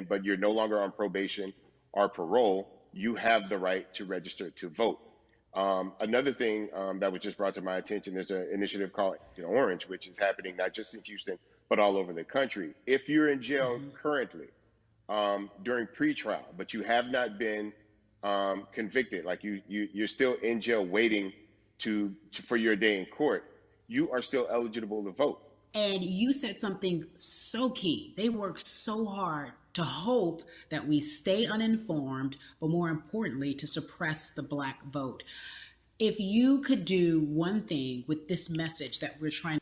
but you're no longer on probation or parole, you have the right to register to vote. Another thing that was just brought to my attention, there's an initiative called Orange, which is happening not just in Houston, but all over the country. If you're in jail currently during pretrial, but you have not been convicted, like you're still in jail waiting for your day in court, you are still eligible to vote. And you said something so key. They work so hard to hope that we stay uninformed, but more importantly, to suppress the Black vote. If you could do one thing with this message that we're trying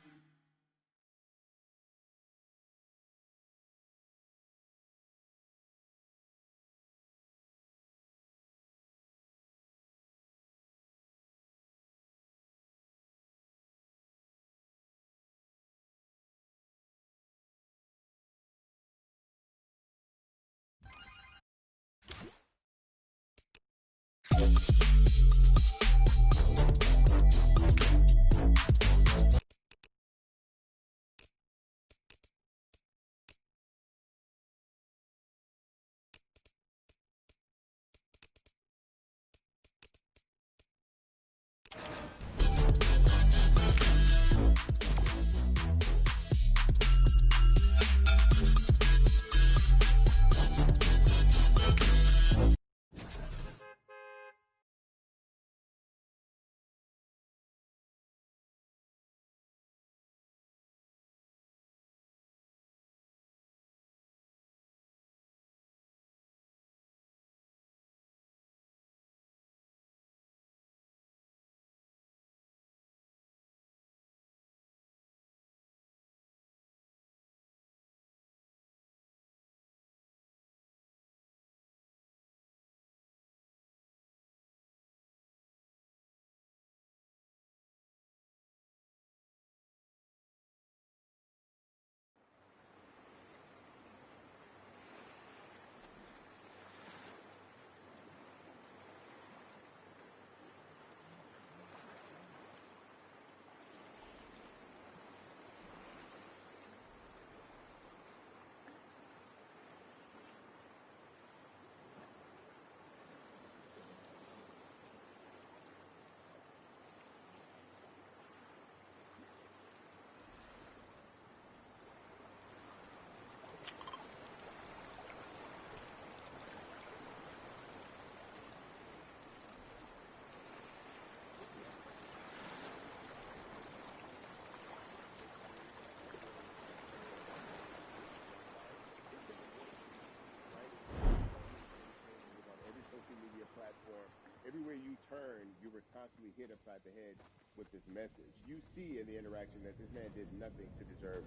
Everywhere you turn, you were constantly hit upside the head with this message. You see in the interaction that this man did nothing to deserve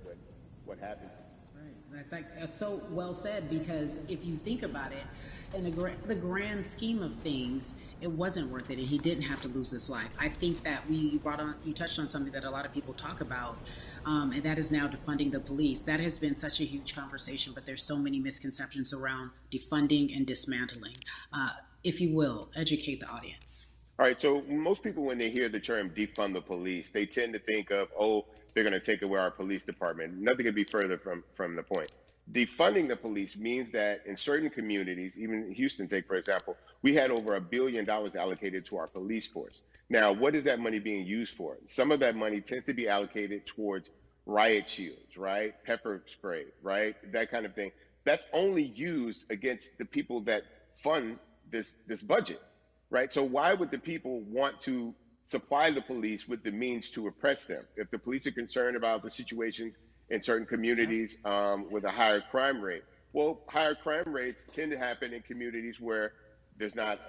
what happened. Right. That's so well said, because if you think about it, in the grand scheme of things, it wasn't worth it, and he didn't have to lose his life. I think that you touched on something that a lot of people talk about, and that is now defunding the police. That has been such a huge conversation, but there's so many misconceptions around defunding and dismantling. If you will, educate the audience. All right, so most people, when they hear the term defund the police, they tend to think of, oh, they're going to take away our police department. Nothing could be further from the point. Defunding the police means that in certain communities, even Houston, take for example, we had over $1 billion allocated to our police force. Now, what is that money being used for? Some of that money tends to be allocated towards riot shields, right? Pepper spray, right? That kind of thing. That's only used against the people that fund this budget, right? So why would the people want to supply the police with the means to oppress them? If the police are concerned about the situations in certain communities with a higher crime rate, well, higher crime rates tend to happen in communities where there's not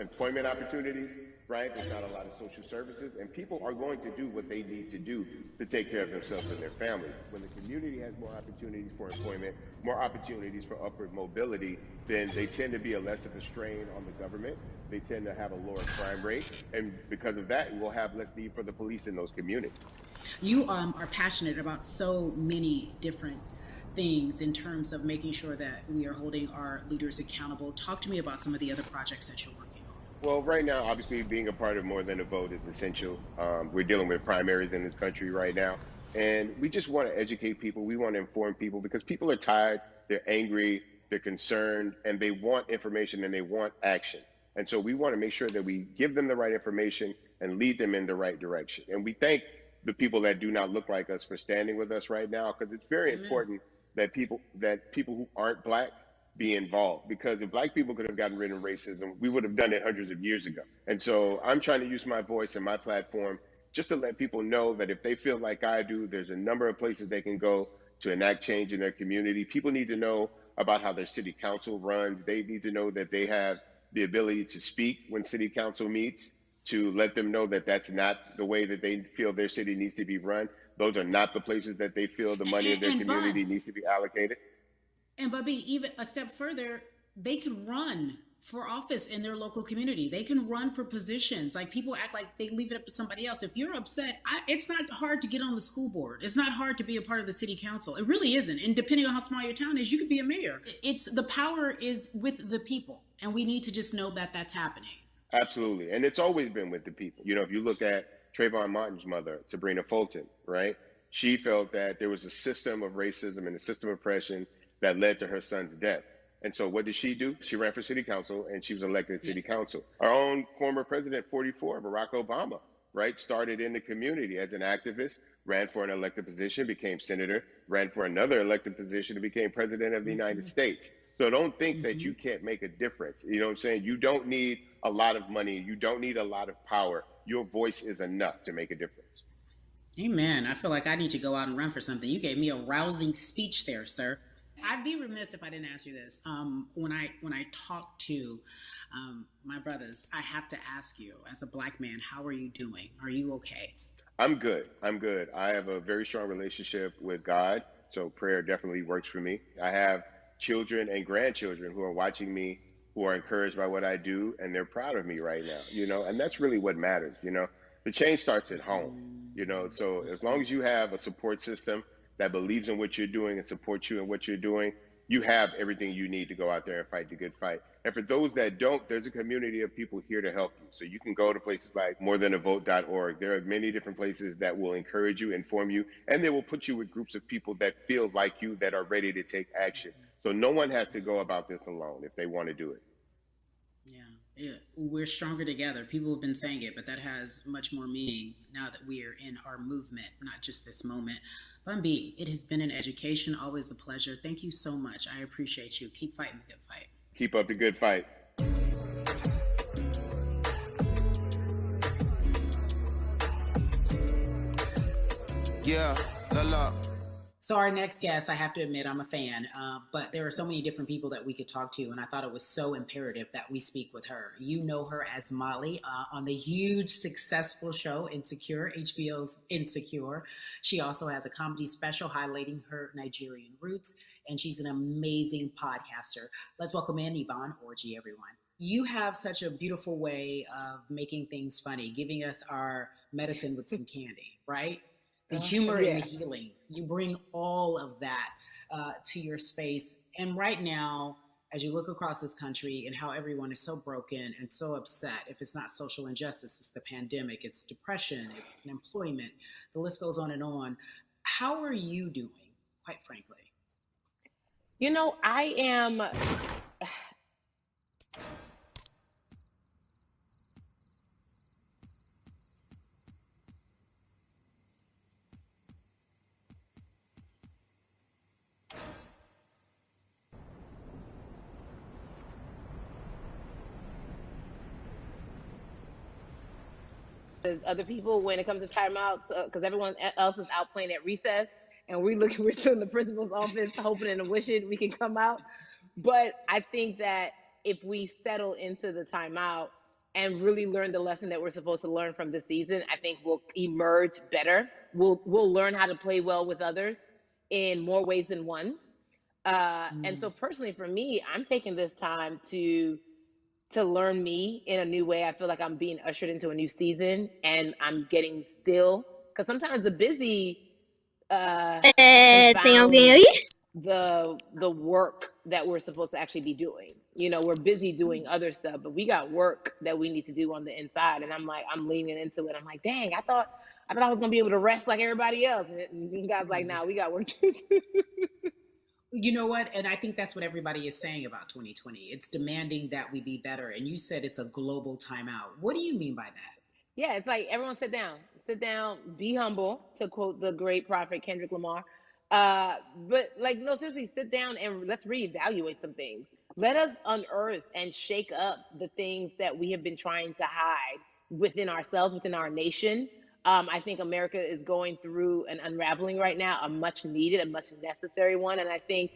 employment opportunities, right? There's not a lot of social services, and people are going to do what they need to do to take care of themselves and their families. When the community has more opportunities for employment, more opportunities for upward mobility, then they tend to be less of a strain on the government. They tend to have a lower crime rate, and because of that, we'll have less need for the police in those communities. You are passionate about so many different things in terms of making sure that we are holding our leaders accountable. Talk to me about some of the other projects that you're working on. Well, right now, obviously, being a part of More Than a Vote is essential. We're dealing with primaries in this country right now. And we just want to educate people. We want to inform people because people are tired, they're angry, they're concerned, and they want information and they want action. And so we want to make sure that we give them the right information and lead them in the right direction. And we thank the people that do not look like us for standing with us right now, because it's very Amen. important that people who aren't black be involved, because if black people could have gotten rid of racism, we would have done it hundreds of years ago. And so I'm trying to use my voice and my platform just to let people know that if they feel like I do, there's a number of places they can go to enact change in their community. People need to know about how their city council runs. They need to know that they have the ability to speak when city council meets, to let them know that that's not the way that they feel their city needs to be run. Those are not the places that they feel the money of their And community needs to be allocated. And Bubby, even a step further, they can run for office in their local community. They can run for positions. Like, people act like they leave it up to somebody else. If you're upset, it's not hard to get on the school board. It's not hard to be a part of the city council. It really isn't. And depending on how small your town is, you could be a mayor. It's the power is with the people, and we need to just know that that's happening. Absolutely. And it's always been with the people. You know, if you look at Trayvon Martin's mother, Sabrina Fulton, right? She felt that there was a system of racism and a system of oppression that led to her son's death. And so what did she do? She ran for city council and she was elected to city council. Our own former president, 44, Barack Obama, right? Started in the community as an activist, ran for an elected position, became senator, ran for another elected position and became president of the United States. So don't think that you can't make a difference. You know what I'm saying? You don't need a lot of money. You don't need a lot of power. Your voice is enough to make a difference. Amen. I feel like I need to go out and run for something. You gave me a rousing speech there, sir. I'd be remiss if I didn't ask you this. When I talk to my brothers, I have to ask you, as a black man, how are you doing? Are you okay? I'm good. I'm good. I have a very strong relationship with God, so prayer definitely works for me. I have children and grandchildren who are watching me, who are encouraged by what I do, and they're proud of me right now, you know, and that's really what matters, you know. The change starts at home, you know, so as long as you have a support system that believes in what you're doing and supports you in what you're doing, you have everything you need to go out there and fight the good fight. And for those that don't, there's a community of people here to help you. So you can go to places like morethanavote.org. There are many different places that will encourage you, inform you, and they will put you with groups of people that feel like you, that are ready to take action. So no one has to go about this alone if they want to do it. Yeah, yeah, we're stronger together. People have been saying it, but that has much more meaning now that we are in our movement, not just this moment. Bumby, it has been an education, always a pleasure. Thank you so much. I appreciate you. Keep fighting the good fight. Keep up the good fight. Yeah, la la. So our next guest, I have to admit, I'm a fan, but there are so many different people that we could talk to, and I thought it was so imperative that we speak with her. You know her as Molly on the huge, successful show Insecure, HBO's Insecure. She also has a comedy special highlighting her Nigerian roots, and she's an amazing podcaster. Let's welcome in Yvonne Orji, everyone. You have such a beautiful way of making things funny, giving us our medicine with some candy, right? The humor and the healing. You bring all of that to your space. And right now, as you look across this country and how everyone is so broken and so upset, if it's not social injustice, it's the pandemic, it's depression, it's unemployment, the list goes on and on. How are you doing, quite frankly? You know, I am. Other people when it comes to timeouts, because everyone else is out playing at recess, and we're still in the principal's office hoping and wishing we can come out. But I think that if we settle into the timeout and really learn the lesson that we're supposed to learn from this season, I think we'll emerge better. We'll learn how to play well with others in more ways than one. And so personally for me, I'm taking this time to learn me in a new way. I feel like I'm being ushered into a new season, and I'm getting still, because sometimes the busy Tem alguém confounds aí? the work that we're supposed to actually be doing. You know, we're busy doing other stuff, but we got work that we need to do on the inside. And I'm like, I'm leaning into it. I'm like, dang, I thought I thought I was gonna be able to rest like everybody else. And God's like, nah, we got work to do. You know what? And I think that's what everybody is saying about 2020. It's demanding that we be better. And you said it's a global timeout. What do you mean by that? Yeah, it's like everyone sit down, be humble, to quote the great prophet Kendrick Lamar. But like, no, seriously, sit down and let's reevaluate some things. Let us unearth and shake up the things that we have been trying to hide within ourselves, within our nation. I think America is going through an unraveling right now, a much needed, a much necessary one. And I think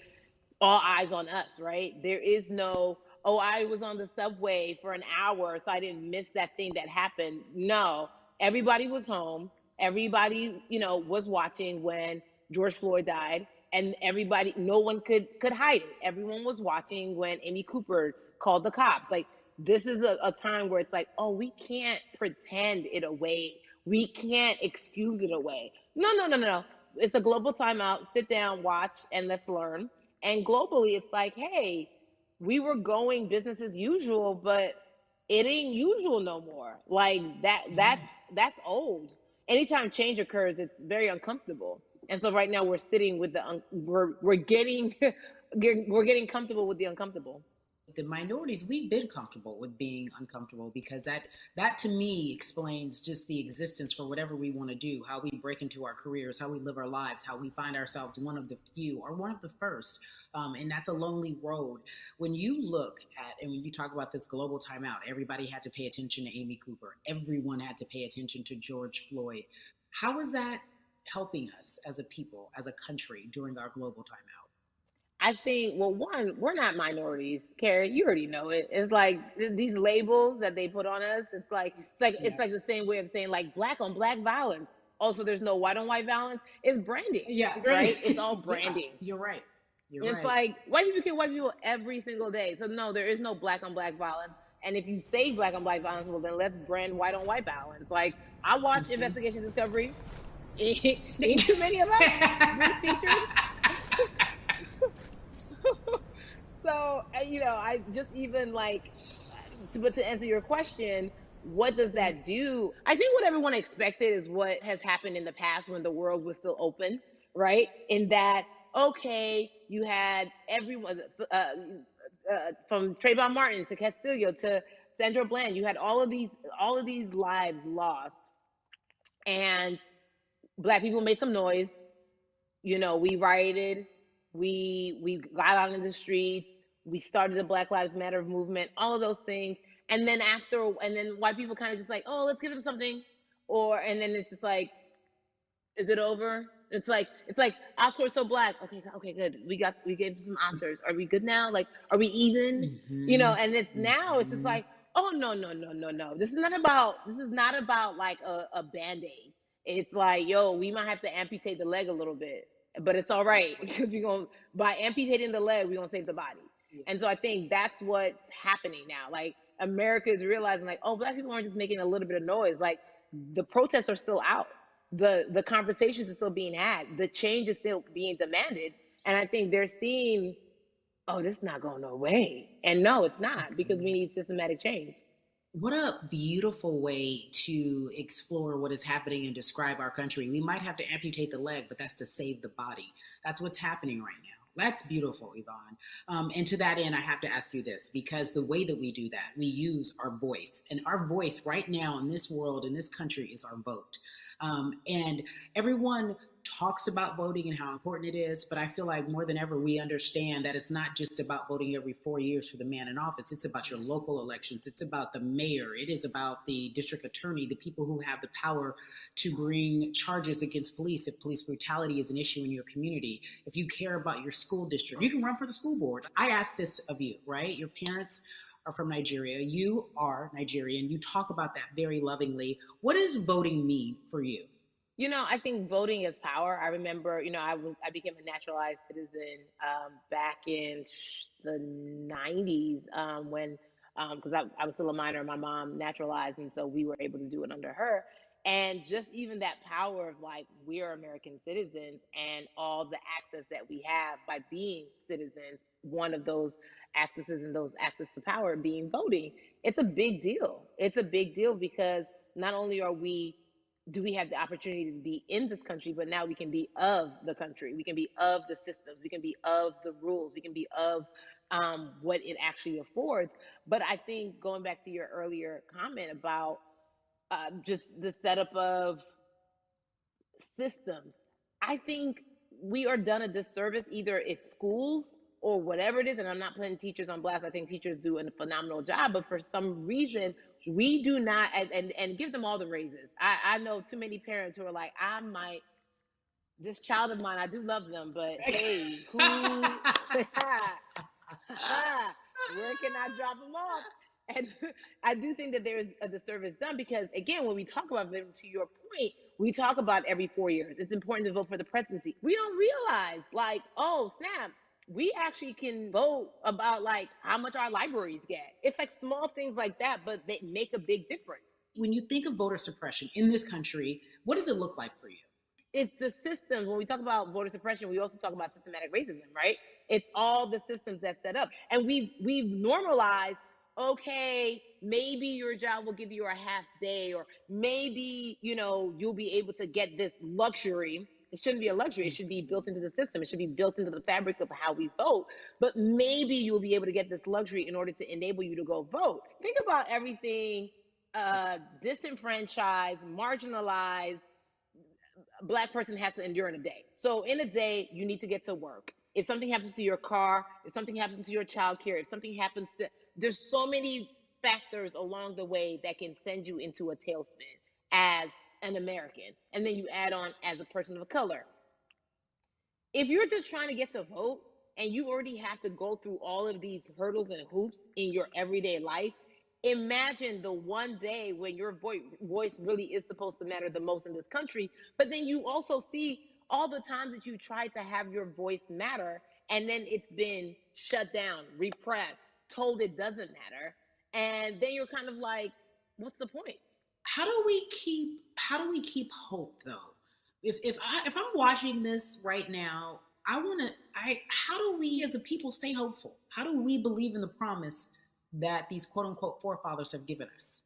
all eyes on us, right? There is no, oh, I was on the subway for an hour, so I didn't miss that thing that happened. No, everybody was home. Everybody, was watching when George Floyd died, and everybody, no one could hide it. Everyone was watching when Amy Cooper called the cops. Like, this is a time where it's like, oh, we can't pretend it away. We can't excuse it away. No, no, no, no, no. It's a global timeout. Sit down, watch, and let's learn. And globally, it's like, hey, we were going business as usual, but it ain't usual no more. Like that's old. Anytime change occurs, it's very uncomfortable. And so right now we're sitting with we're getting we're getting comfortable with the uncomfortable. The minorities, we've been comfortable with being uncomfortable, because that to me explains just the existence for whatever we want to do, how we break into our careers, how we live our lives, how we find ourselves one of the few or one of the first. And that's a lonely road. When you look at, and when you talk about this global timeout, everybody had to pay attention to Amy Cooper. Everyone had to pay attention to George Floyd. How is that helping us as a people, as a country, during our global timeout? I think, well, one, we're not minorities, Carrie. You already know it. It's like these labels that they put on us. It's like the same way of saying like black on black violence. Also, there's no white on white violence. It's branding. Yeah, right. It's all branding. Yeah, you're right. It's like white people kill white people every single day. So no, there is no black on black violence. And if you say black on black violence, well then let's brand white on white violence. Like, I watch Investigation Discovery. Ain't too many of us been featured. So, I just even like, but to answer your question, what does that do? I think what everyone expected is what has happened in the past when the world was still open, right? In that, okay, you had everyone, from Trayvon Martin to Castillo to Sandra Bland, you had all of these lives lost, and Black people made some noise. We rioted, we got out in the streets, we started the Black Lives Matter movement, all of those things. And then white people kind of just like, oh, let's give them something. And then it's just like, is it over? It's like Oscar so black. Okay, good. We gave some Oscars. Are we good now? Like, are we even? And it's now it's just like, oh no, no, no, no, no. This is not about like a band-aid. It's like, yo, we might have to amputate the leg a little bit, but it's all right, because by amputating the leg, we're gonna save the body. And so I think that's what's happening now. Like, America is realizing, like, oh, Black people aren't just making a little bit of noise. Like, the protests are still out. The conversations are still being had. The change is still being demanded. And I think they're seeing, oh, this is not going no way. And no, it's not, because we need systematic change. What a beautiful way to explore what is happening and describe our country. We might have to amputate the leg, but that's to save the body. That's what's happening right now. That's beautiful, Yvonne. And to that end, I have to ask you this, because the way that we do that, we use our voice. And our voice right now in this world, in this country, is our vote. And everyone talks about voting and how important it is, but I feel like more than ever, we understand that it's not just about voting every 4 years for the man in office. It's about your local elections. It's about the mayor. It is about the district attorney, the people who have the power to bring charges against police if police brutality is an issue in your community. If you care about your school district, you can run for the school board. I ask this of you, right? Your parents are from Nigeria. You are Nigerian. You talk about that very lovingly. What does voting mean for you? I think voting is power. I remember, I became a naturalized citizen back in the 90s, when, because I was still a minor, my mom naturalized, and so we were able to do it under her. And just even that power of like, we are American citizens, and all the access that we have by being citizens, one of those accesses and those access to power being voting, it's a big deal. It's a big deal, because not only are we do we have the opportunity to be in this country, but now we can be of the country. We can be of the systems. We can be of the rules. We can be of what it actually affords. But I think going back to your earlier comment about just the setup of systems, I think we are done a disservice, either it's schools or whatever it is. And I'm not putting teachers on blast. I think teachers do a phenomenal job, but for some reason, we do not, and give them all the raises. I know too many parents who are like, this child of mine, I do love them, but hey, where can I drop them off? And I do think that there's a disservice done because, again, when we talk about them, to your point, we talk about every 4 years. It's important to vote for the presidency. We don't realize, like, oh, snap, we actually can vote about, like, how much our libraries get. It's like small things like that, but they make a big difference. When you think of voter suppression in this country, what does it look like for you? It's the systems. When we talk about voter suppression, we also talk about systematic racism, right? It's all the systems that set up. And we've normalized, okay, maybe your job will give you a half day, or maybe, you'll be able to get this luxury. It shouldn't be a luxury. It should be built into the system. It should be built into the fabric of how we vote. But maybe you'll be able to get this luxury in order to enable you to go vote. Think about everything disenfranchised, marginalized Black person has to endure in a day. So in a day, you need to get to work. If something happens to your car, if something happens to your child care, if something happens to, there's so many factors along the way that can send you into a tailspin as an American. And then you add on as a person of color. If you're just trying to get to vote and you already have to go through all of these hurdles and hoops in your everyday life, imagine the one day when your voice really is supposed to matter the most in this country, but then you also see all the times that you tried to have your voice matter, and then it's been shut down, repressed, told it doesn't matter, and then you're kind of like, what's the point? How do we keep hope though? If I'm watching this right now, how do we as a people stay hopeful? How do we believe in the promise that these quote unquote forefathers have given us?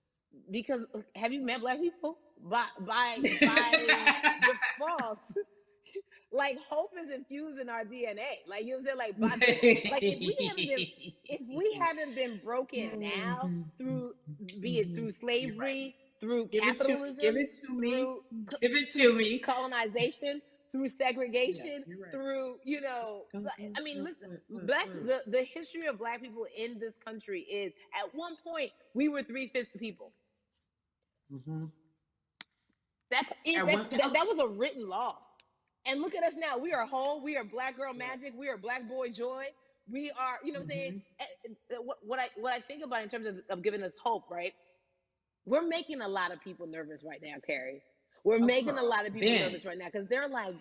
Because have you met Black people? By default, like hope is infused in our DNA. Like, you know what I'm saying? Like if we haven't been broken now through, be it through slavery, through capitalism, give it to me, colonization, through segregation, right. Through, I mean, listen, the history of Black people in this country is, at one point, we were 3/5 the people. Mm-hmm. That was a written law. And look at us now. We are whole. We are Black girl magic. We are Black boy joy. We are, what I'm saying? What I think about in terms of giving us hope, right? We're making a lot of people nervous right now, Carrie. We're making a lot of people nervous right now because they're like,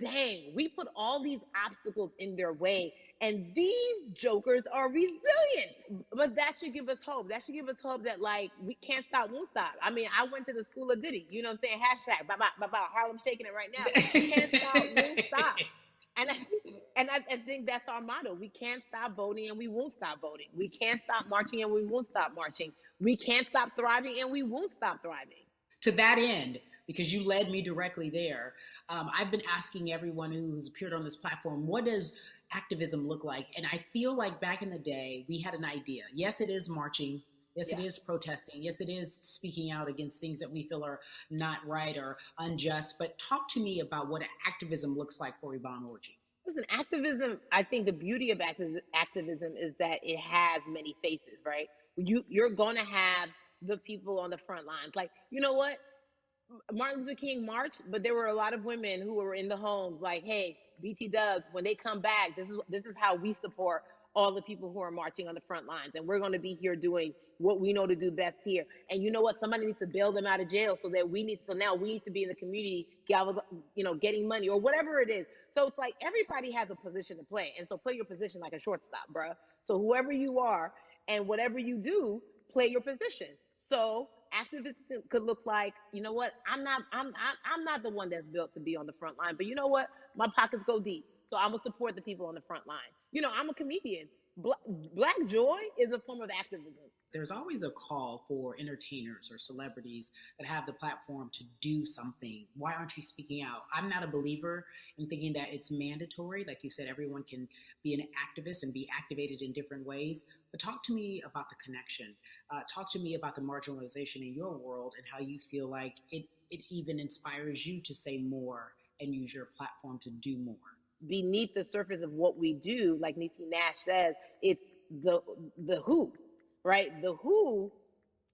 dang, we put all these obstacles in their way, and these jokers are resilient. But that should give us hope. That should give us hope that, like, we can't stop, won't stop. I mean, I went to the school of Diddy, you know what I'm saying? Hashtag, Harlem shaking it right now. Can't stop, won't stop. And I think that's our motto. We can't stop voting and we won't stop voting. We can't stop marching and we won't stop marching. We can't stop thriving and we won't stop thriving. To that end, because you led me directly there, I've been asking everyone who's appeared on this platform, what does activism look like? And I feel like back in the day, we had an idea. Yes, it is marching. Yes, it is protesting. Yes, it is speaking out against things that we feel are not right or unjust. But talk to me about what activism looks like for Yvonne Orji. Listen, activism, I think the beauty of activism is that it has many faces, right? You're going to have the people on the front lines. Like, you know what? Martin Luther King marched, but there were a lot of women who were in the homes like, hey, BT Dubs, when they come back, this is how we support all the people who are marching on the front lines. And we're going to be here doing what we know to do best here. And you know what? Somebody needs to bail them out of jail so now we need to be in the community, getting money or whatever it is. So it's like everybody has a position to play. And so play your position like a shortstop, bruh. So whoever you are and whatever you do, play your position. So activism could look like, you know what? I'm not the one that's built to be on the front line, but you know what? My pockets go deep. So I'm going to support the people on the front line. I'm a comedian. Black joy is a form of activism. There's always a call for entertainers or celebrities that have the platform to do something. Why aren't you speaking out? I'm not a believer in thinking that it's mandatory. Like you said, everyone can be an activist and be activated in different ways. But talk to me about the connection. Talk to me about the marginalization in your world and how you feel like it even inspires you to say more and use your platform to do more. Beneath the surface of what we do, like Niecy Nash says, it's the who. Right? The who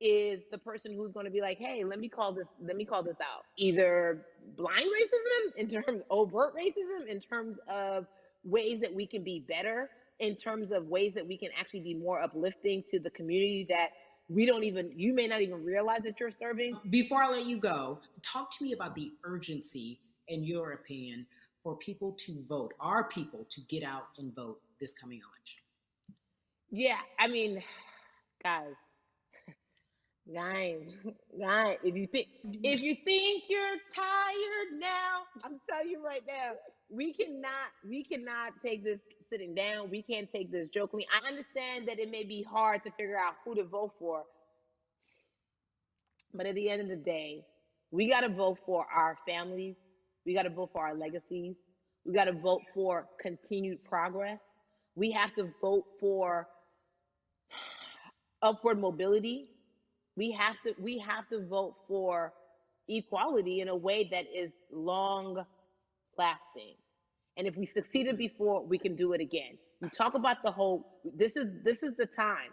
is the person who's going to be like, hey, let me call this out. Either blind racism in terms of overt racism, in terms of ways that we can be better, in terms of ways that we can actually be more uplifting to the community that you may not even realize that you're serving. Before I let you go, talk to me about the urgency, in your opinion, for people to vote, our people to get out and vote this coming election. Yeah, I mean, guys, if you think you're tired now, I'm telling you right now, we cannot take this sitting down. We can't take this jokingly. I understand that it may be hard to figure out who to vote for, but at the end of the day, we got to vote for our families. We got to vote for our legacies. We got to vote for continued progress. We have to vote for upward mobility. We have to vote for equality in a way that is long lasting. And if we succeeded before, we can do it again. You talk about the whole, this is the time.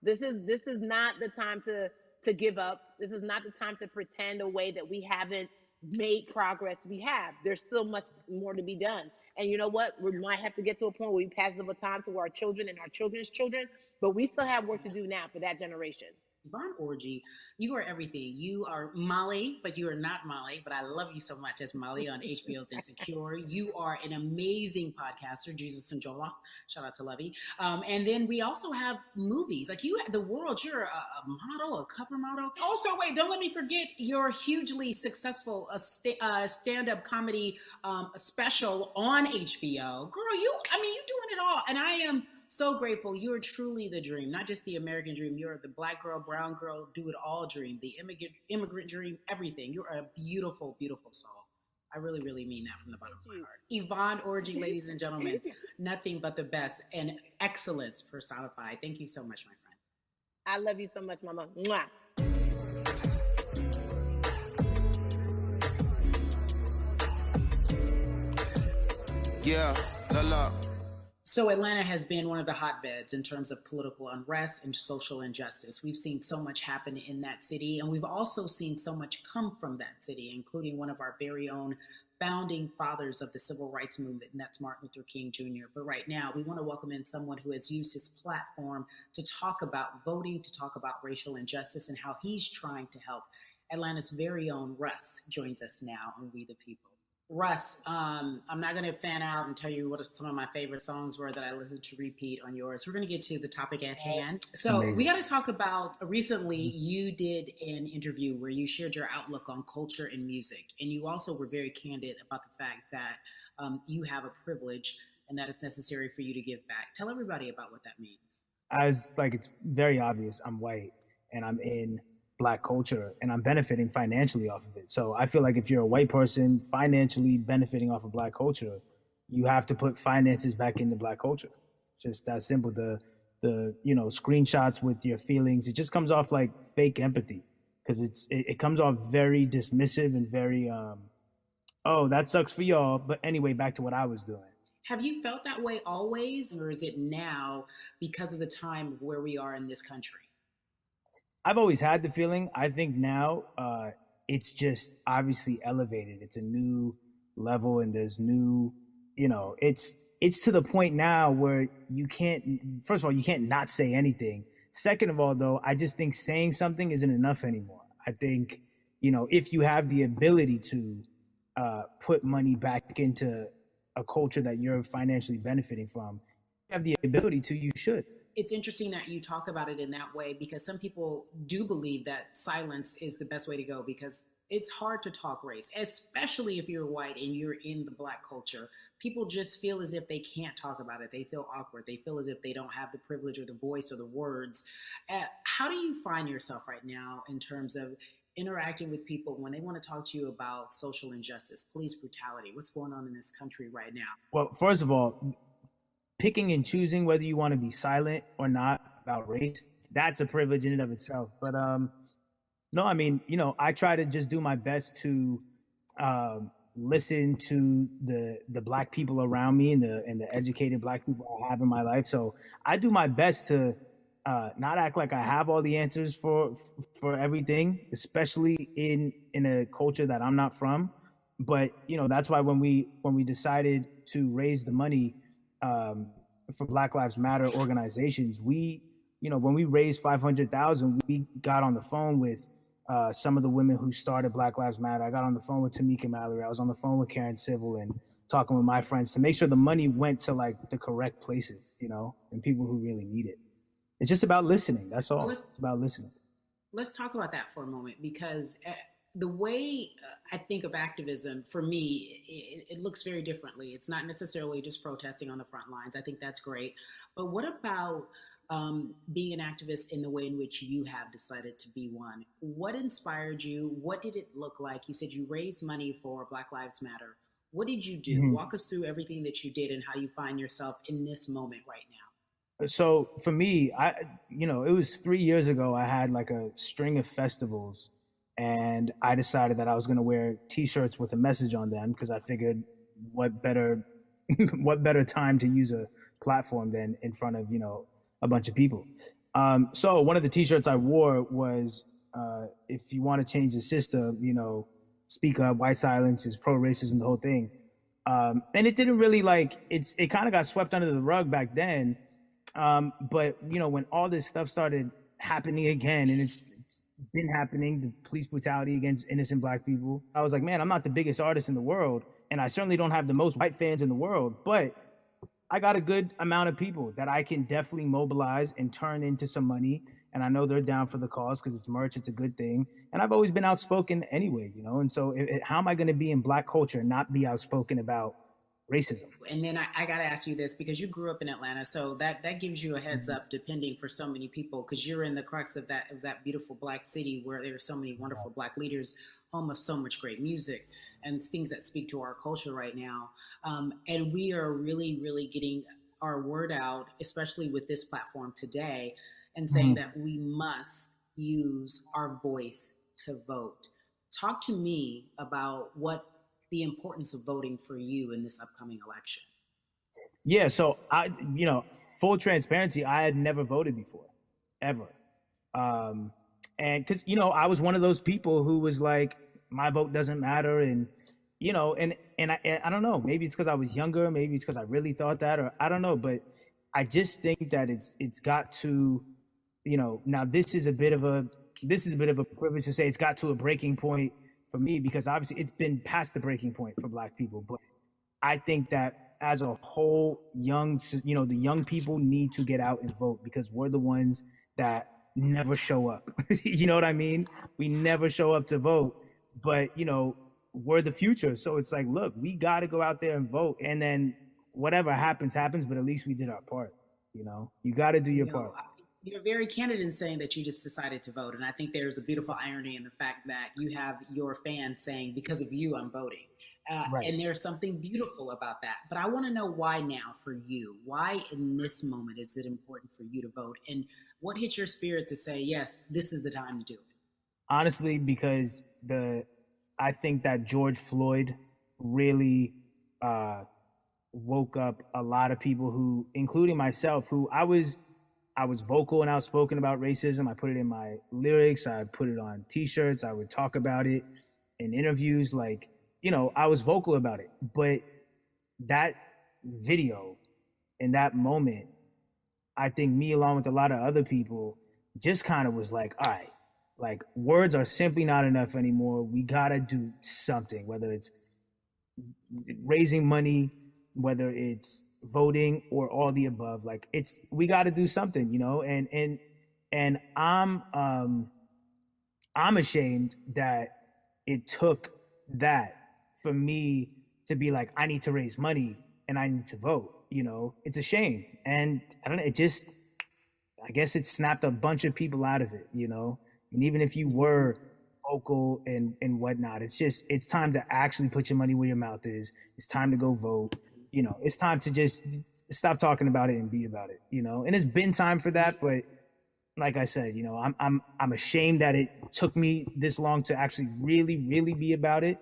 This is not the time to give up. This is not the time to pretend a way that we haven't made progress. We have. There's still much more to be done. And you know what? We might have to get to a point where we pass the baton to our children and our children's children, but we still have work to do now for that generation. Yvonne Orji, you are everything. You are Molly, but you are not Molly, but I love you so much as Molly on HBO's Insecure. You are an amazing podcaster, Jesus and Joloff. Shout out to Lovey. And then we also have movies. Like you, The World, you're a model, a cover model. Also, wait, don't let me forget your hugely successful stand-up comedy special on HBO. Girl, you doing it all. And I am so grateful. You're truly the dream, not just the American dream. You're the black girl, brown girl, do it all dream, the immigrant dream, everything. You're a beautiful, beautiful soul. I really, really mean that from the bottom of my heart. Yvonne Orji, ladies and gentlemen, nothing but the best and excellence personified. Thank you so much, my friend. I love you so much, Mama. Mwah. Yeah, la la. So Atlanta has been one of the hotbeds in terms of political unrest and social injustice. We've seen so much happen in that city, and we've also seen so much come from that city, including one of our very own founding fathers of the civil rights movement, and that's Martin Luther King Jr. But right now, we want to welcome in someone who has used his platform to talk about voting, to talk about racial injustice, and how he's trying to help. Atlanta's very own Russ joins us now on We the People. Russ, I'm not going to fan out and tell you what some of my favorite songs were that I listened to repeat on yours. We're going to get to the topic at hand. So amazing. We got to talk about, recently you did an interview where you shared your outlook on culture and music. And you also were very candid about the fact that you have a privilege and that it's necessary for you to give back. Tell everybody about what that means. It's very obvious I'm white and I'm in Black culture and I'm benefiting financially off of it. So I feel like if you're a white person financially benefiting off of Black culture, you have to put finances back into Black culture. It's just that simple. The screenshots with your feelings, it just comes off like fake empathy because it comes off very dismissive and very oh, that sucks for y'all, but anyway, back to what I was doing. Have you felt that way always, or is it now because of the time of where we are in this country? I've always had the feeling. I think now it's just obviously elevated. It's a new level and there's new, it's to the point now where you can't, first of all, you can't not say anything. Second of all, though, I just think saying something isn't enough anymore. I think, if you have the ability to put money back into a culture that you're financially benefiting from, you have the ability to, you should. It's interesting that you talk about it in that way because some people do believe that silence is the best way to go because it's hard to talk race, especially if you're white and you're in the Black culture. People just feel as if they can't talk about it. They feel awkward. They feel as if they don't have the privilege or the voice or the words. How do you find yourself right now in terms of interacting with people when they want to talk to you about social injustice, police brutality, what's going on in this country right now? Well, first of all, picking and choosing whether you want to be silent or not about race, that's a privilege in and of itself. But no, I mean, I try to just do my best to listen to the Black people around me and the educated Black people I have in my life. So I do my best to not act like I have all the answers for everything, especially in a culture that I'm not from. But that's why when we decided to raise the money for Black Lives Matter organizations, when we raised $500,000, we got on the phone with some of the women who started Black Lives Matter. I got on the phone with Tamika Mallory. I was on the phone with Karen Civil and talking with my friends to make sure the money went to like the correct places, and people who really need it. It's just about listening. That's all. It's about listening. Let's talk about that for a moment, because the way I think of activism, for me, it looks very differently. It's not necessarily just protesting on the front lines. I think that's great. But what about being an activist in the way in which you have decided to be one? What inspired you? What did it look like? You said you raised money for Black Lives Matter. What did you do? Mm-hmm. Walk us through everything that you did and how you find yourself in this moment right now. So for me, it was 3 years ago, I had like a string of festivals, and I decided that I was going to wear T-shirts with a message on them, because I figured what better time to use a platform than in front of, a bunch of people. So one of the T-shirts I wore was, if you want to change the system, speak up, white silence is pro-racism, the whole thing. And it didn't really it kind of got swept under the rug back then. But when all this stuff started happening again, and it's been happening, the police brutality against innocent Black people, I was like, man, I'm not the biggest artist in the world, and I certainly don't have the most white fans in the world, but I got a good amount of people that I can definitely mobilize and turn into some money. And I know they're down for the cause because it's merch. It's a good thing. And I've always been outspoken anyway, And so how am I going to be in Black culture and not be outspoken about racism? And then I got to ask you this, because you grew up in Atlanta, so that gives you a heads up, depending for so many people, because you're in the crux of that beautiful Black city where there are so many wonderful Black leaders, home of so much great music and things that speak to our culture right now. And we are really, really getting our word out, especially with this platform today, and saying that we must use our voice to vote. Talk to me about what the importance of voting for you in this upcoming election. Yeah, so I, full transparency, I had never voted before, ever. And because, I was one of those people who was like, my vote doesn't matter. And, and I don't know, maybe it's because I was younger, maybe it's because I really thought that, or I don't know, but I just think that it's got to, now this is a bit of a privilege to say it's got to a breaking point for me, because obviously it's been past the breaking point for Black people. But I think that as a whole, the young people need to get out and vote, because we're the ones that never show up. You know what I mean? We never show up to vote, but we're the future. So it's like, look, we got to go out there and vote, and then whatever happens, but at least we did our part. You got to do your part. You're very candid in saying that you just decided to vote. And I think there's a beautiful irony in the fact that you have your fans saying, because of you, I'm voting. Right. And there's something beautiful about that. But I want to know why now for you. Why in this moment is it important for you to vote? And what hit your spirit to say, yes, this is the time to do it? Honestly, because I think that George Floyd really woke up a lot of people who, including myself, who I was vocal and outspoken about racism. I put it in my lyrics. I put it on T-shirts. I would talk about it in interviews. I was vocal about it. But that video in that moment, I think me, along with a lot of other people, just kind of was like, all right, words are simply not enough anymore. We got to do something, whether it's raising money, whether it's voting, or all the above. We got to do something, and I'm ashamed that it took that for me to be like, I need to raise money and I need to vote. It's a shame. And I don't know, I guess it snapped a bunch of people out of it, and even if you were vocal and whatnot, it's time to actually put your money where your mouth is. It's time to go vote. It's time to just stop talking about it and be about it, and it's been time for that. But like I said, I'm ashamed that it took me this long to actually really, really be about it.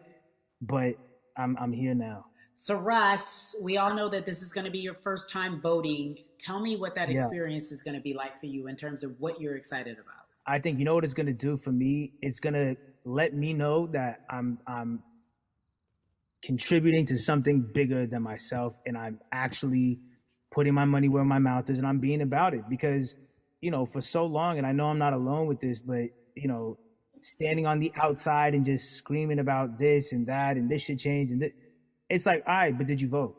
But I'm here now. So Russ, we all know that this is going to be your first time voting. Tell me what that experience is going to be like for you in terms of what you're excited about. I think what it's going to do for me. It's going to let me know that I'm contributing to something bigger than myself, and I'm actually putting my money where my mouth is, and I'm being about it. Because for so long, and I know I'm not alone with this, but standing on the outside and just screaming about this and that and this should change and it's like, all right, but did you vote?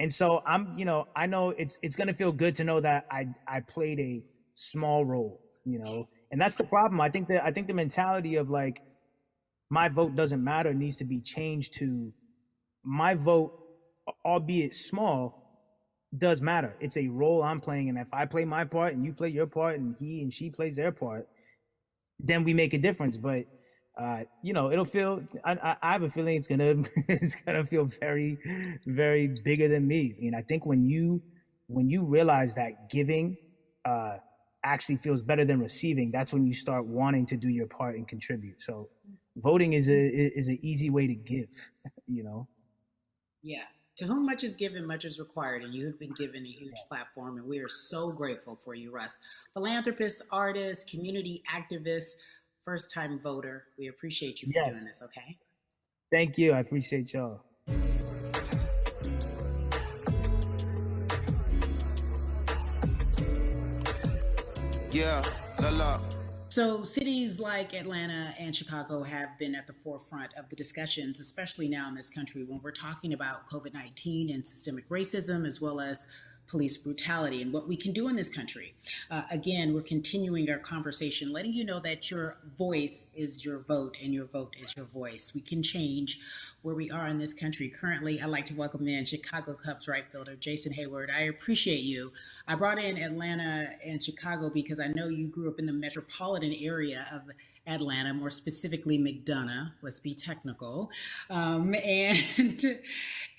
And so I know it's going to feel good to know that I played a small role, and that's the problem. I think the mentality of like, my vote doesn't matter needs to be changed to, my vote, albeit small, does matter. It's a role I'm playing. And if I play my part and you play your part and he and she plays their part, then we make a difference. But it'll feel. I have a feeling it's gonna feel very, very bigger than me. I think when you realize that giving actually feels better than receiving, that's when you start wanting to do your part and contribute. So, voting is an easy way to give. Yeah. To whom much is given, much is required, and you have been given a huge platform, and we are so grateful for you, Russ. Philanthropist, artist, community activist, first-time voter. We appreciate you for doing this, okay? Thank you. I appreciate y'all. Yeah, la la. So cities like Atlanta and Chicago have been at the forefront of the discussions, especially now in this country when we're talking about COVID-19 and systemic racism, as well as police brutality and what we can do in this country. Again, we're continuing our conversation, letting you know that your voice is your vote and your vote is your voice. We can change where we are in this country. Currently, I'd like to welcome in Chicago Cubs right fielder Jason Hayward. I appreciate you. I brought in Atlanta and Chicago because I know you grew up in the metropolitan area of Atlanta, more specifically McDonough, let's be technical. And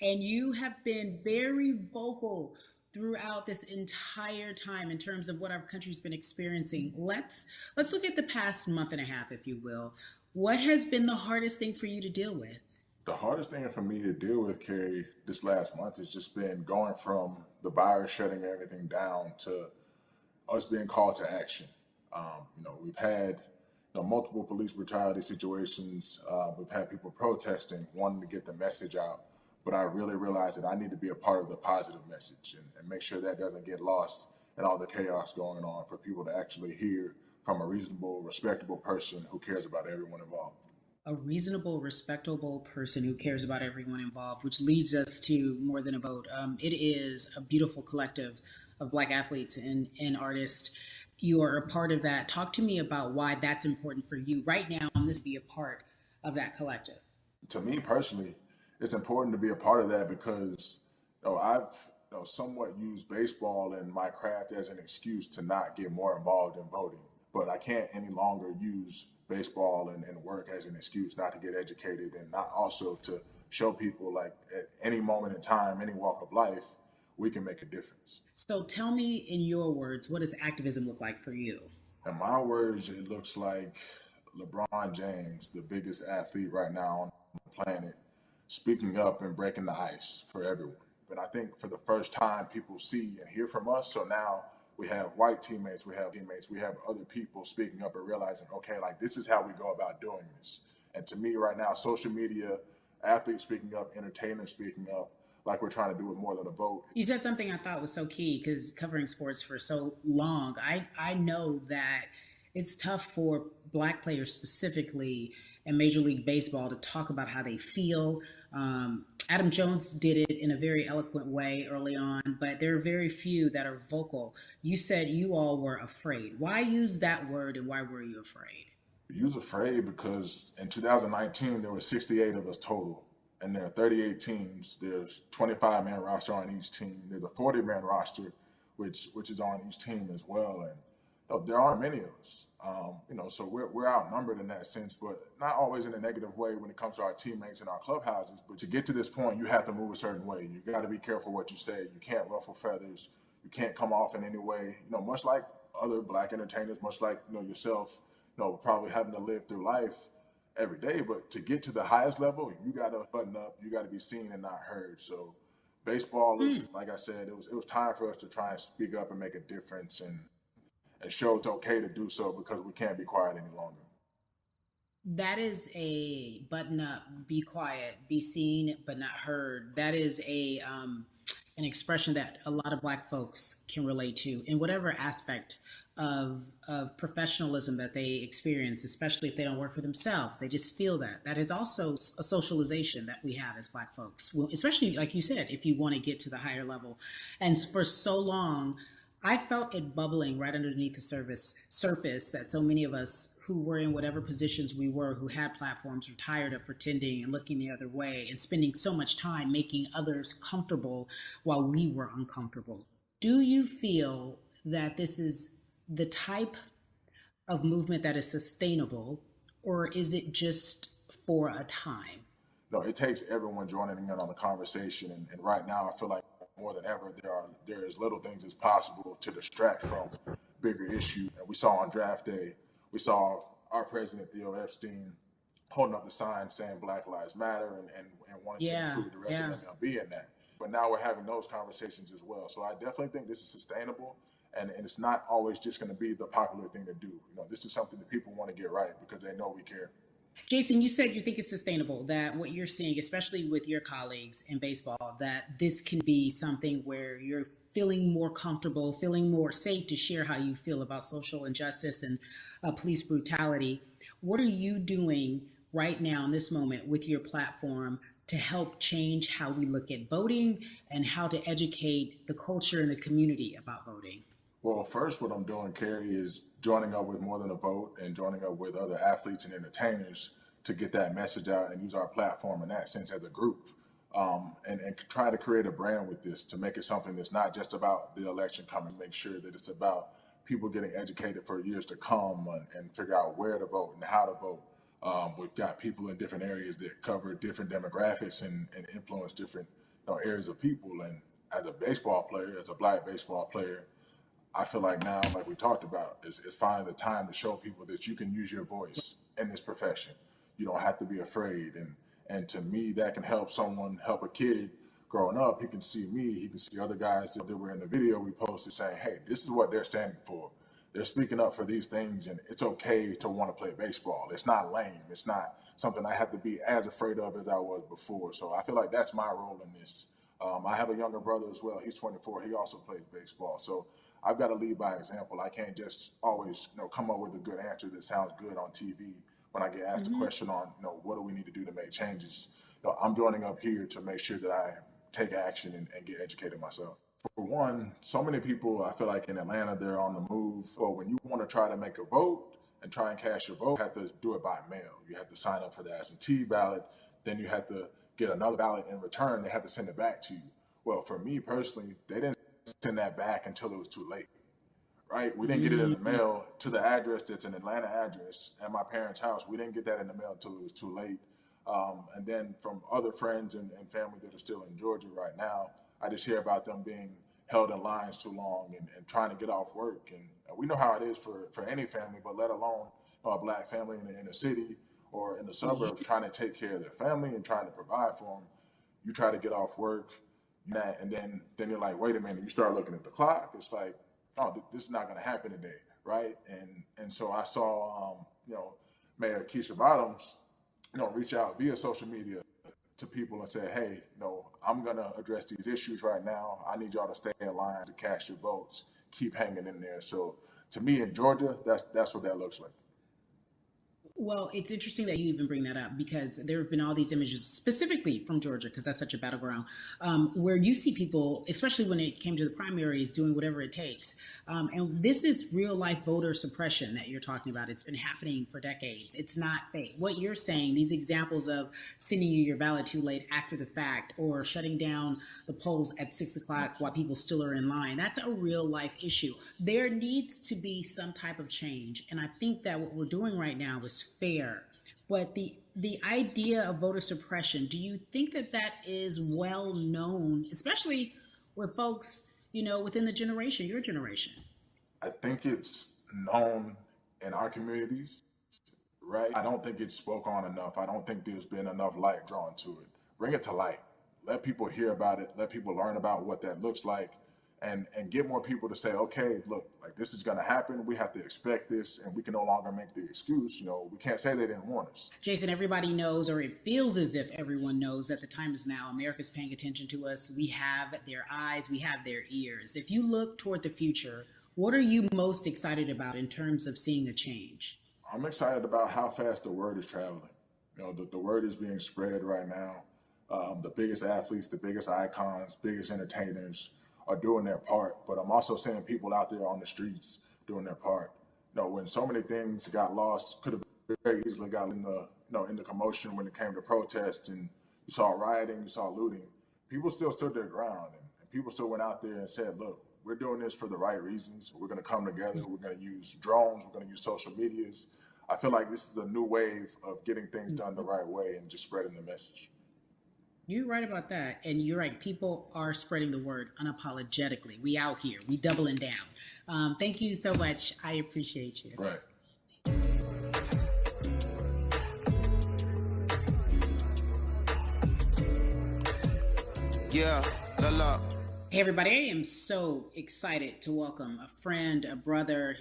you have been very vocal throughout this entire time in terms of what our country's been experiencing. Let's look at the past month and a half, if you will. What has been the hardest thing for you to deal with? The hardest thing for me to deal with, Carrie, this last month has just been going from the virus shutting everything down to us being called to action. We've had multiple police brutality situations. We've had people protesting, wanting to get the message out. But I really realized that I need to be a part of the positive message and make sure that doesn't get lost in all the chaos going on, for people to actually hear from a reasonable, respectable person who cares about everyone involved. A reasonable, respectable person who cares about everyone involved, which leads us to More Than a Vote. It is a beautiful collective of Black athletes and artists. You are a part of that. Talk to me about why that's important for you right now and this be a part of that collective. To me personally, it's important to be a part of that because I've somewhat used baseball and my craft as an excuse to not get more involved in voting. But I can't any longer use baseball and work as an excuse not to get educated, and not also to show people, like, at any moment in time, any walk of life, we can make a difference. So tell me in your words, what does activism look like for you? In my words, it looks like LeBron James, the biggest athlete right now on the planet, speaking up and breaking the ice for everyone. But I think for the first time, people see and hear from us. So now we have white teammates, we have other people speaking up and realizing, okay, like, this is how we go about doing this. And to me right now, social media, athletes speaking up, entertainers speaking up, like we're trying to do with More Than a Vote. You said something I thought was so key, because covering sports for so long, I know that it's tough for Black players specifically in Major League Baseball to talk about how they feel. Adam Jones did it in a very eloquent way early on, but there are very few that are vocal. You said you all were afraid. Why use that word, and why were you afraid? You was afraid because in 2019 there were 68 of us total, and there are 38 teams. There's 25-man roster on each team. There's a 40-man roster, which is on each team as well. And there aren't many of us. So we're outnumbered in that sense, but not always in a negative way when it comes to our teammates and our clubhouses. But to get to this point, you have to move a certain way. You got to be careful what you say. You can't ruffle feathers. You can't come off in any way. Much like other black entertainers, much like yourself, probably having to live through life every day. But to get to the highest level, you got to button up. You got to be seen and not heard. So baseball is, like I said, it was time for us to try and speak up and make a difference and show it's okay to do so because we can't be quiet any longer. That is a button up, be quiet, be seen but not heard. That is an expression that a lot of Black folks can relate to in whatever aspect of professionalism that they experience, especially if they don't work for themselves. They just feel that. That is also a socialization that we have as Black folks, especially like you said, if you want to get to the higher level. And for so long, I felt it bubbling right underneath the surface that so many of us who were in whatever positions we were, who had platforms, were tired of pretending and looking the other way and spending so much time making others comfortable while we were uncomfortable. Do you feel that this is the type of movement that is sustainable, or is it just for a time? No, it takes everyone joining in on the conversation. And right now, I feel like more than ever, there is little things as possible to distract from bigger issues. And we saw on draft day, we saw our president, Theo Epstein, holding up the sign saying Black Lives Matter and wanting to include the rest of MLB in that. But now we're having those conversations as well. So I definitely think this is sustainable. And it's not always just going to be the popular thing to do. This is something that people want to get right because they know we care. Jason, you said you think it's sustainable, that what you're seeing, especially with your colleagues in baseball, that this can be something where you're feeling more comfortable, feeling more safe to share how you feel about social injustice and police brutality. What are you doing right now in this moment with your platform to help change how we look at voting and how to educate the culture and the community about voting? Well, first, what I'm doing, Carrie, is joining up with More Than a Vote and joining up with other athletes and entertainers to get that message out and use our platform in that sense as a group, and try to create a brand with this to make it something that's not just about the election coming, make sure that it's about people getting educated for years to come and figure out where to vote and how to vote. We've got people in different areas that cover different demographics and influence different areas of people. And as a baseball player, as a Black baseball player, I feel like now, like we talked about, is finding the time to show people that you can use your voice in this profession. You don't have to be afraid. And to me, that can help a kid growing up. He can see me, he can see other guys that were in the video we posted saying, hey, this is what they're standing for. They're speaking up for these things, and it's okay to want to play baseball. It's not lame. It's not something I have to be as afraid of as I was before. So I feel like that's my role in this. I have a younger brother as well. He's 24. He also plays baseball. So I've got to lead by example. I can't just always, come up with a good answer that sounds good on TV when I get asked a question on, what do we need to do to make changes. I'm joining up here to make sure that I take action and get educated myself. For one, so many people, I feel like in Atlanta, they're on the move. Or when you want to try to make a vote and try and cast your vote, you have to do it by mail. You have to sign up for the absentee ballot. Then you have to get another ballot in return. They have to send it back to you. Well, for me personally, they didn't send that back until it was too late, right? We didn't get it in the mail to the address that's an Atlanta address at my parents' house. We didn't get that in the mail until it was too late. And then from other friends and family that are still in Georgia right now, I just hear about them being held in lines too long and trying to get off work. And we know how it is for any family, but let alone a Black family in a city or in the suburbs trying to take care of their family and trying to provide for them. You try to get off work, and then you're like, wait a minute, you start looking at the clock. It's like, oh, this is not going to happen today, right? And so I saw, Mayor Keisha Bottoms, reach out via social media to people and say, hey, I'm going to address these issues right now. I need y'all to stay in line to cast your votes. Keep hanging in there. So to me in Georgia, that's what that looks like. Well, it's interesting that you even bring that up because there have been all these images, specifically from Georgia, because that's such a battleground, where you see people, especially when it came to the primaries, doing whatever it takes. And this is real life voter suppression that you're talking about. It's been happening for decades. It's not fake. What you're saying, these examples of sending you your ballot too late after the fact or shutting down the polls at 6 o'clock while people still are in line, that's a real life issue. There needs to be some type of change. And I think that what we're doing right now is fair. But the idea of voter suppression, do you think that that is well known, especially with folks, within the generation, your generation? I think it's known in our communities, right? I don't think it's spoke on enough. I don't think there's been enough light drawn to it. Bring it to light. Let people hear about it. Let people learn about what that looks like, and get more people to say, okay, look, like this is going to happen. We have to expect this, and we can no longer make the excuse. We can't say they didn't warn us. Jason, everybody knows, or it feels as if everyone knows, that the time is now. America's paying attention to us. We have their eyes. We have their ears. If you look toward the future, what are you most excited about in terms of seeing a change? I'm excited about how fast the word is traveling. The word is being spread right now. The biggest athletes, the biggest icons, biggest entertainers are doing their part, but I'm also seeing people out there on the streets doing their part. When so many things got lost, could have very easily got in the commotion when it came to protests, and you saw rioting, you saw looting. People still stood their ground, and people still went out there and said, look, we're doing this for the right reasons. We're going to come together. We're going to use drones. We're going to use social medias. I feel like this is a new wave of getting things done the right way and just spreading the message. You're right about that. And you're right. People are spreading the word unapologetically. We out here. We doubling down. Thank you so much. I appreciate you. Right. Yeah, la la. Hey, everybody. I am so excited to welcome a friend, a brother,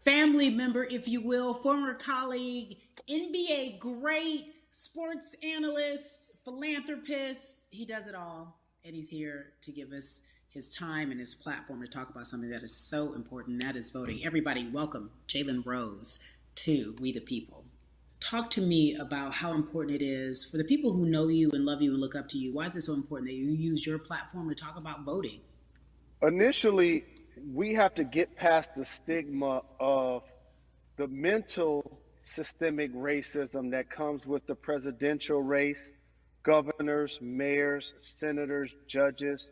family member, if you will, former colleague, NBA great, sports analyst, philanthropist. He does it all, and he's here to give us his time and his platform to talk about something that is so important, that is voting. Everybody, welcome Jalen Rose to We the People. Talk to me about how important it is for the people who know you and love you and look up to you. Why is it so important that you use your platform to talk about voting? Initially, we have to get past the stigma of the mental systemic racism that comes with the presidential race, governors, mayors, senators, judges.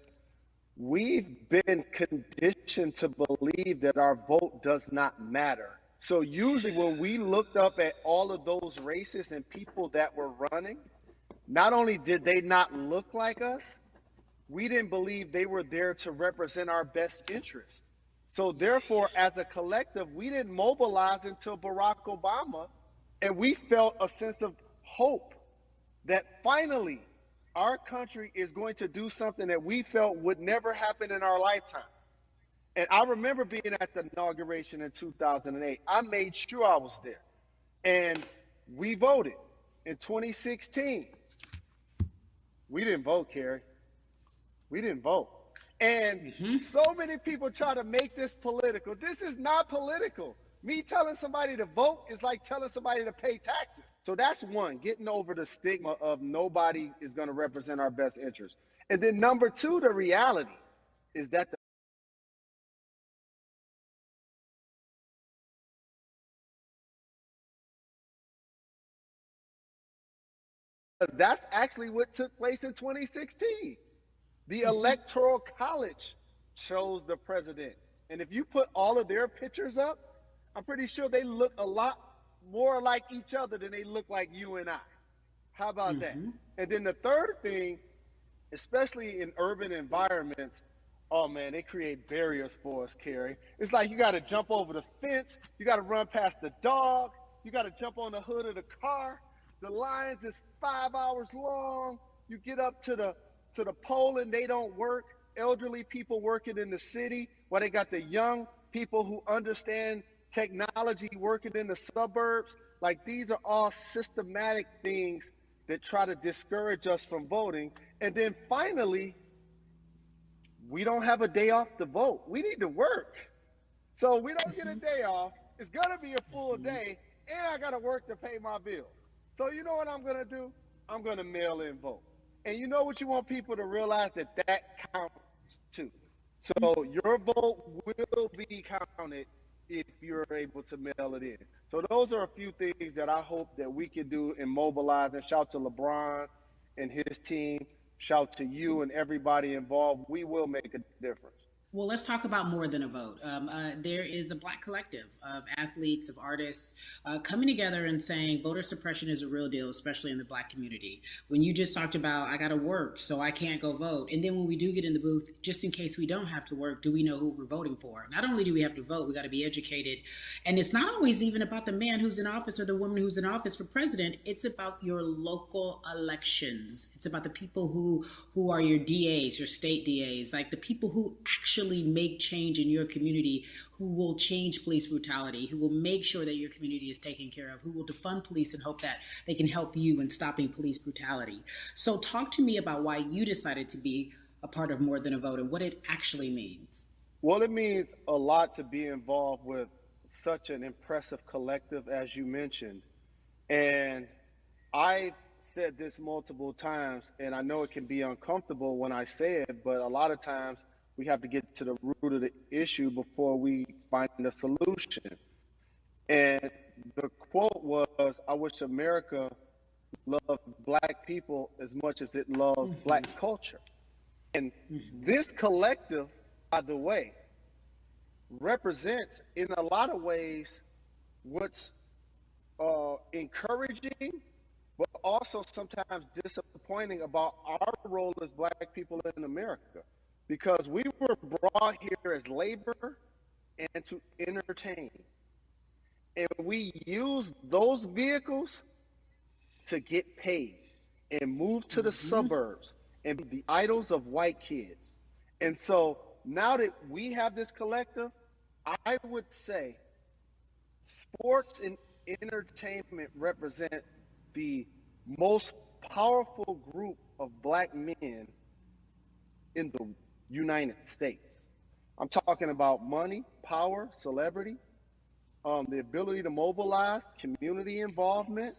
We've been conditioned to believe that our vote does not matter. So usually when we looked up at all of those races and people that were running, not only did they not look like us, we didn't believe they were there to represent our best interests. So therefore, as a collective, we didn't mobilize until Barack Obama, and we felt a sense of hope that finally our country is going to do something that we felt would never happen in our lifetime. And I remember being at the inauguration in 2008. I made sure I was there. And we voted. In 2016, we didn't vote, Carrie. We didn't vote. And so many people try to make this political. This is not political. Me telling somebody to vote is like telling somebody to pay taxes. So that's one, getting over the stigma of nobody is going to represent our best interest. And then number two, the reality is that that's actually what took place in 2016. The Electoral College chose the president. And if you put all of their pictures up, I'm pretty sure they look a lot more like each other than they look like you and I. How about that? And then the third thing, especially in urban environments, oh man, they create barriers for us, Carrie. It's like you got to jump over the fence, you got to run past the dog, you got to jump on the hood of the car. The lines is 5 hours long. You get up to the poll and they don't work. Elderly people working in the city, while they got the young people who understand technology working in the suburbs. Like, these are all systematic things that try to discourage us from voting. And then finally, we don't have a day off to vote. We need to work. So we don't get a day off. It's going to be a full day. and I got to work to pay my bills. So you know what I'm going to do? I'm going to mail in vote. And you know what you want people to realize? That counts too. So your vote will be counted if you're able to mail it in. So those are a few things that I hope that we can do and mobilize. And shout to LeBron and his team. Shout to you and everybody involved. We will make a difference. Well, let's talk about more than a vote. There is a Black collective of athletes, of artists coming together and saying voter suppression is a real deal, especially in the Black community. When you just talked about, I got to work, so I can't go vote. And then when we do get in the booth, just in case we don't have to work, do we know who we're voting for? Not only do we have to vote, we got to be educated. And it's not always even about the man who's in office or the woman who's in office for president. It's about your local elections. It's about the people who are your DAs, your state DAs, like the people who actually make change in your community, who will change police brutality, who will make sure that your community is taken care of, who will defund police and hope that they can help you in stopping police brutality. So talk to me about why you decided to be a part of More Than a Vote and what it actually means. Well, it means a lot to be involved with such an impressive collective, as you mentioned. And I said this multiple times, and I know it can be uncomfortable when I say it, but a lot of times we have to get to the root of the issue before we find a solution. And the quote was, I wish America loved Black people as much as it loves Black culture. And this collective, by the way, represents in a lot of ways what's encouraging, but also sometimes disappointing about our role as Black people in America. Because we were brought here as labor and to entertain. And we use those vehicles to get paid and move to the suburbs and be the idols of white kids. And so now that we have this collective, I would say sports and entertainment represent the most powerful group of Black men in the United States. I'm talking about money, power, celebrity, the ability to mobilize, community involvement,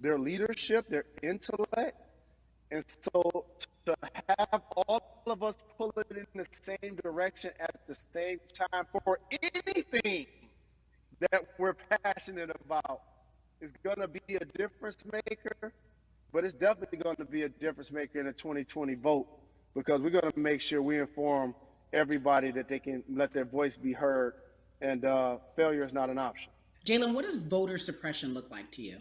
their leadership, their intellect. And so to have all of us pull it in the same direction at the same time for anything that we're passionate about is going to be a difference maker, but it's definitely going to be a difference maker in the 2020 vote, because we're going to make sure we inform everybody that they can let their voice be heard, and failure is not an option. Jalen, what does voter suppression look like to you?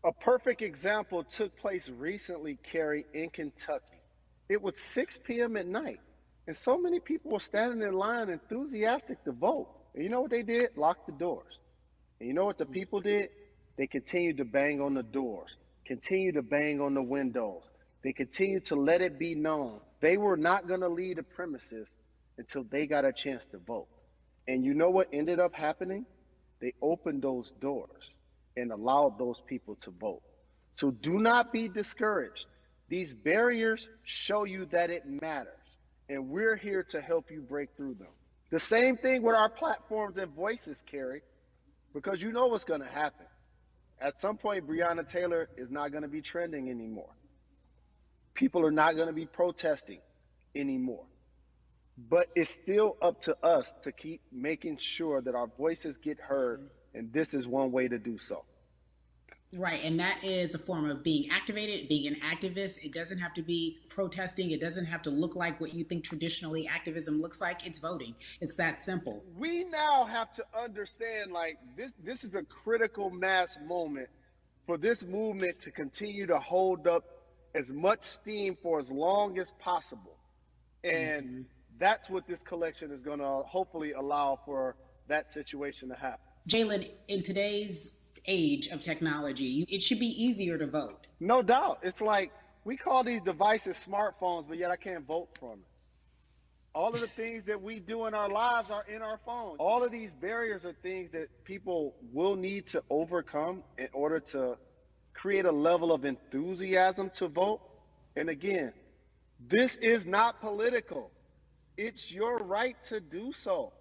A perfect example took place recently, Carrie, in Kentucky. It was 6 p.m. at night, and so many people were standing in line enthusiastic to vote. And you know what they did? Locked the doors. And you know what the people did? They continued to bang on the doors, continued to bang on the windows. They continued to let it be known they were not going to leave the premises until they got a chance to vote. And you know what ended up happening? They opened those doors and allowed those people to vote. So do not be discouraged. These barriers show you that it matters, and we're here to help you break through them. The same thing with our platforms and voices, Carrie, because you know what's going to happen. At some point, Breonna Taylor is not going to be trending anymore. People are not going to be protesting anymore. But it's still up to us to keep making sure that our voices get heard, and this is one way to do so. Right, and that is a form of being activated, being an activist. It doesn't have to be protesting. It doesn't have to look like what you think traditionally activism looks like. It's voting. It's that simple. We now have to understand, like, this is a critical mass moment for this movement to continue to hold up as much steam for as long as possible. And that's what this collection is going to hopefully allow for that situation to happen. Jalen, in today's age of technology, it should be easier to vote. No doubt. It's like we call these devices smartphones, but yet I can't vote from it. All of the things that we do in our lives are in our phones. All of these barriers are things that people will need to overcome in order to create a level of enthusiasm to vote. And again, this is not political. It's your right to do so.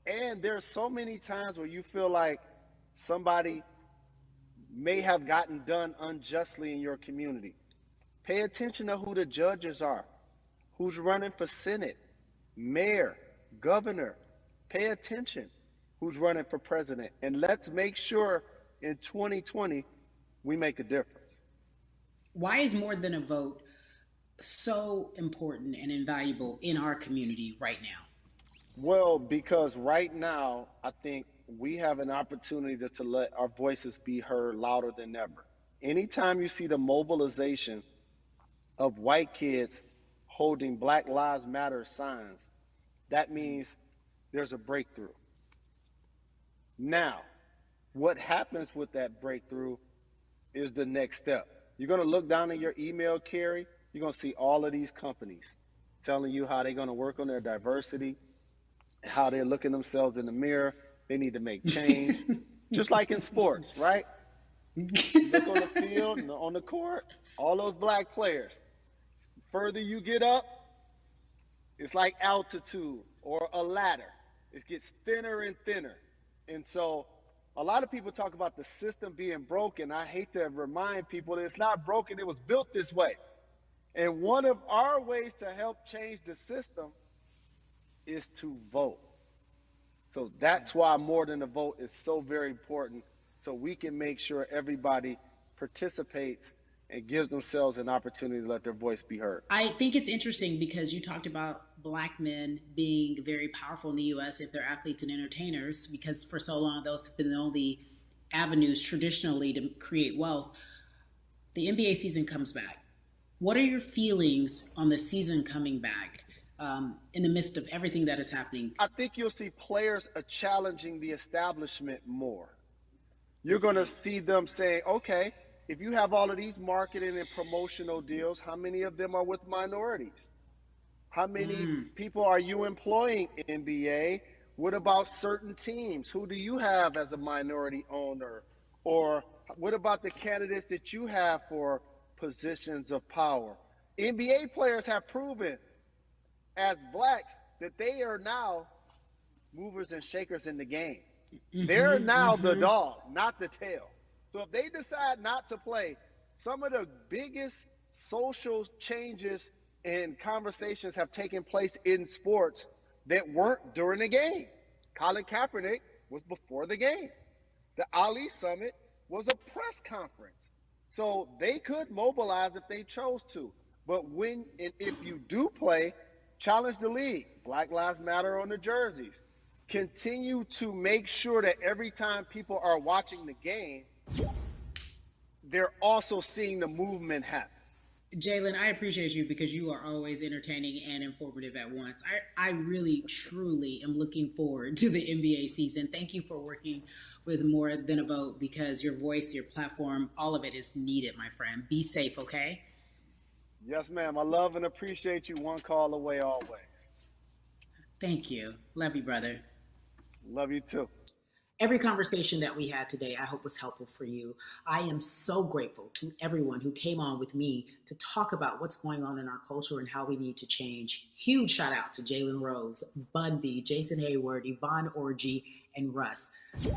And there's so many times where you feel like somebody may have gotten done unjustly in your community. Pay attention to who the judges are, who's running for Senate, mayor, governor. Pay attention who's running for president. And let's make sure in 2020 we make a difference. Why is more than a vote so important and invaluable in our community right now? Well, because right now, I think we have an opportunity to let our voices be heard louder than ever. Anytime you see the mobilization of white kids holding Black Lives Matter signs, that means there's a breakthrough. Now, what happens with that breakthrough is the next step. You're going to look down in your email, Carrie, you're going to see all of these companies telling you how they're going to work on their diversity, how they're looking themselves in the mirror. They need to make change, just like in sports, right? You look on the field and on the court, all those black players. Further you get up, it's like altitude or a ladder. It gets thinner and thinner. And so a lot of people talk about the system being broken. I hate to remind people that it's not broken. It was built this way. And one of our ways to help change the system is to vote. So that's why more than a vote is so very important, so we can make sure everybody participates and gives themselves an opportunity to let their voice be heard. I think it's interesting because you talked about Black men being very powerful in the U.S. if they're athletes and entertainers, because for so long those have been the only avenues traditionally to create wealth. The NBA season comes back. What are your feelings on the season coming back in the midst of everything that is happening? I think you'll see players challenging the establishment more. You're going to see them saying, okay, if you have all of these marketing and promotional deals, how many of them are with minorities? How many people are you employing, NBA? What about certain teams? Who do you have as a minority owner? Or what about the candidates that you have for positions of power? NBA players have proven as blacks that they are now movers and shakers in the game. They're now the dog, not the tail. So if they decide not to play, some of the biggest social changes and conversations have taken place in sports that weren't during the game. Colin Kaepernick was before the game. The Ali Summit was a press conference. So they could mobilize if they chose to. But when and if you do play, challenge the league. Black Lives Matter on the jerseys. Continue to make sure that every time people are watching the game, they're also seeing the movement happen. Jalen, I appreciate you because you are always entertaining and informative at once. I really, truly am looking forward to the NBA season. Thank you for working with More Than a Vote because your voice, your platform, all of it is needed, my friend. Be safe, okay? Yes, ma'am. I love and appreciate you. One call away always. Thank you. Love you, brother. Love you too. Every conversation that we had today, I hope was helpful for you. I am so grateful to everyone who came on with me to talk about what's going on in our culture and how we need to change. Huge shout out to Jalen Rose, Bun B, Jason Hayward, Yvonne Orgy, and Russ.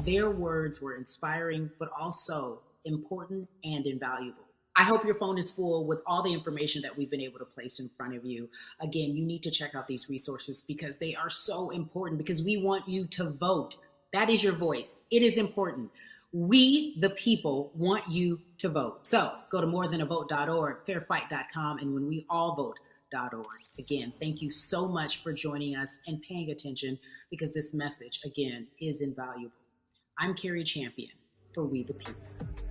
Their words were inspiring, but also important and invaluable. I hope your phone is full with all the information that we've been able to place in front of you. Again, you need to check out these resources because they are so important because we want you to vote. That is your voice. It is important. We, the people, want you to vote. So go to morethanavote.org, fairfight.com, and whenweallvote.org. Again, thank you so much for joining us and paying attention because this message, again, is invaluable. I'm Carrie Champion for We the People.